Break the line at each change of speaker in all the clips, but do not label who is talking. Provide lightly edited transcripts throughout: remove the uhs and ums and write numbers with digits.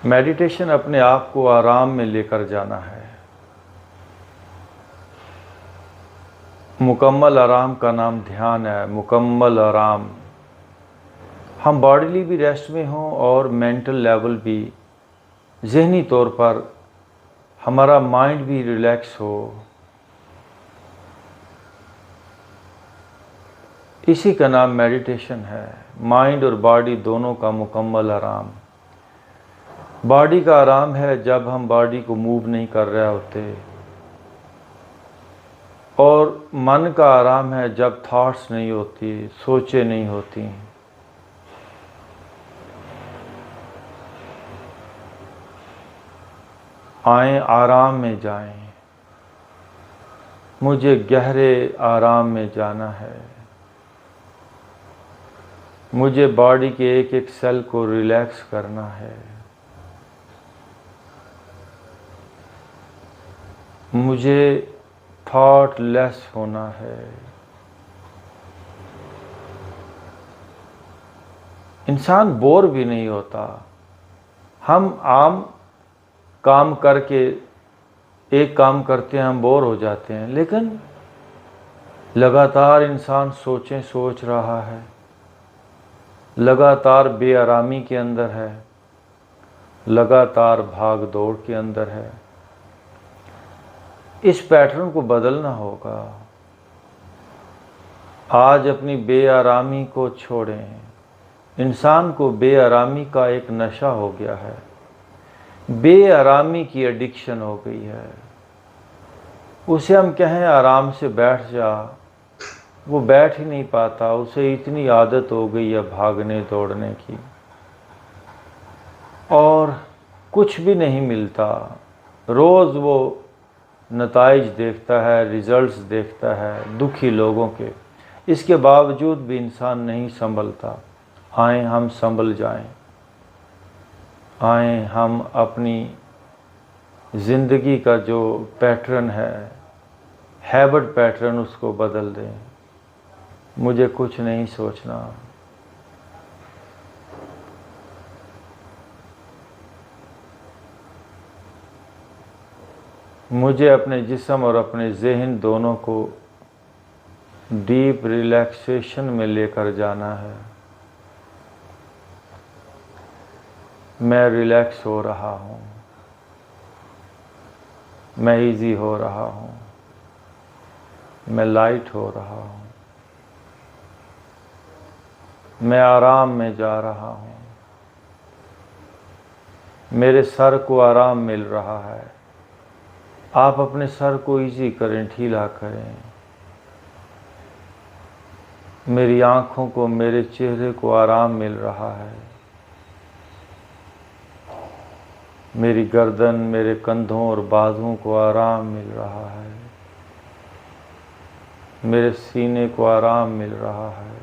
Meditation अपने आप को आराम में लेकर जाना है। मुकम्मल आराम का नाम ध्यान है, मुकम्मल आराम। हम बॉडीली भी रेस्ट में हों और मेंटल लेवल भी, ज़हनी तौर पर हमारा माइंड भी रिलैक्स हो। इसी का नाम मेडिटेशन है। माइंड और बॉडी दोनों का मुकम्मल आराम। बॉडी का आराम है जब हम बॉडी को मूव नहीं कर रहे होते, और मन का आराम है जब थॉट्स नहीं होती, सोचें नहीं होती। आएं, आराम में जाएं। मुझे गहरे आराम में जाना है। मुझे बॉडी के एक एक सेल को रिलैक्स करना है। मुझे थॉटलेस होना है। इंसान बोर भी नहीं होता। हम आम काम करके एक काम करते हैं, हम बोर हो जाते हैं, लेकिन लगातार इंसान सोच रहा है, लगातार बेआरामी के अंदर है, लगातार भाग दौड़ के अंदर है। इस पैटर्न को बदलना होगा। आज अपनी बेआरामी को छोड़ें। इंसान को बेआरामी का एक नशा हो गया है, बेआरामी की एडिक्शन हो गई है। उसे हम कहें आराम से बैठ जा, वो बैठ ही नहीं पाता। उसे इतनी आदत हो गई है भागने दौड़ने की, और कुछ भी नहीं मिलता। रोज़ वो नताइज देखता है, रिजल्ट्स देखता है दुखी लोगों के। इसके बावजूद भी इंसान नहीं संभलता। आएं, हम संभल जाएं। आएं, हम अपनी ज़िंदगी का जो पैटर्न है, हैबिट पैटर्न, उसको बदल दें। मुझे कुछ नहीं सोचना। मुझे अपने जिस्म और अपने ज़हन दोनों को डीप रिलैक्सेशन में लेकर जाना है। मैं रिलैक्स हो रहा हूँ, मैं इजी हो रहा हूँ, मैं लाइट हो रहा हूँ, मैं आराम में जा रहा हूँ। मेरे सर को आराम मिल रहा है। आप अपने सर को इजी करें, ढीला करें। मेरी आँखों को, मेरे चेहरे को आराम मिल रहा है। मेरी गर्दन, मेरे कंधों और बाजुओं को आराम मिल रहा है। मेरे सीने को आराम मिल रहा है।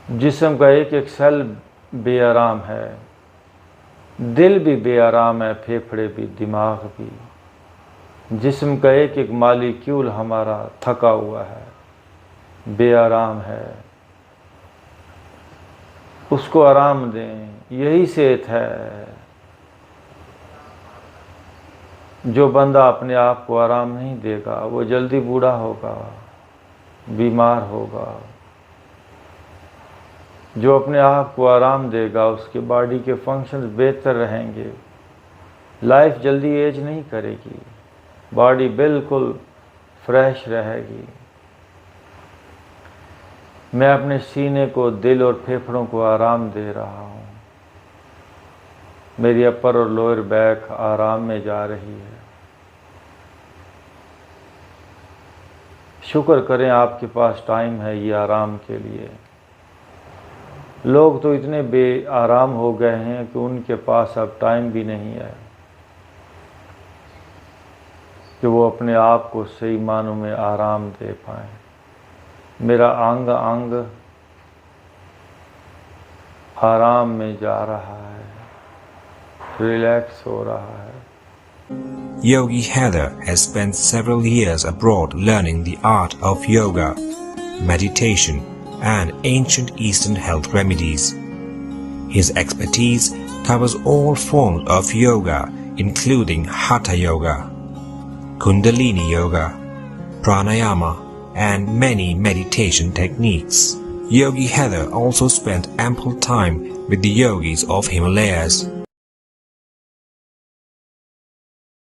जिस्म का एक एक सेल बेआराम है। दिल भी बेआराम है, फेफड़े भी, दिमाग भी। जिस्म का एक एक मालिक्यूल हमारा थका हुआ है, बेआराम है। उसको आराम दें। यही सेहत है। जो बंदा अपने आप को आराम नहीं देगा, वो जल्दी बूढ़ा होगा, बीमार होगा। जो अपने आप को आराम देगा, उसके बॉडी के फंक्शंस बेहतर रहेंगे। लाइफ जल्दी एज नहीं करेगी, बॉडी बिल्कुल फ्रेश रहेगी। मैं अपने सीने को, दिल और फेफड़ों को आराम दे रहा हूँ। मेरी अपर और लोअर बैक आराम में जा रही है। शुक्र करें आपके पास टाइम है ये आराम के लिए। लोग तो इतने बेआराम हो गए हैं कि उनके पास अब टाइम भी नहीं है कि वो अपने आप को सही मानों में आराम दे पाएं। मेरा अंग अंग आराम में जा रहा है, रिलैक्स हो रहा है।
Yogi Haidr has spent several years abroad learning the art of yoga, meditation, and ancient Eastern health remedies. His expertise covers all forms of yoga, including Hatha Yoga, Kundalini Yoga, Pranayama, and many meditation techniques. Yogi Haidr also spent ample time with the yogis of Himalayas,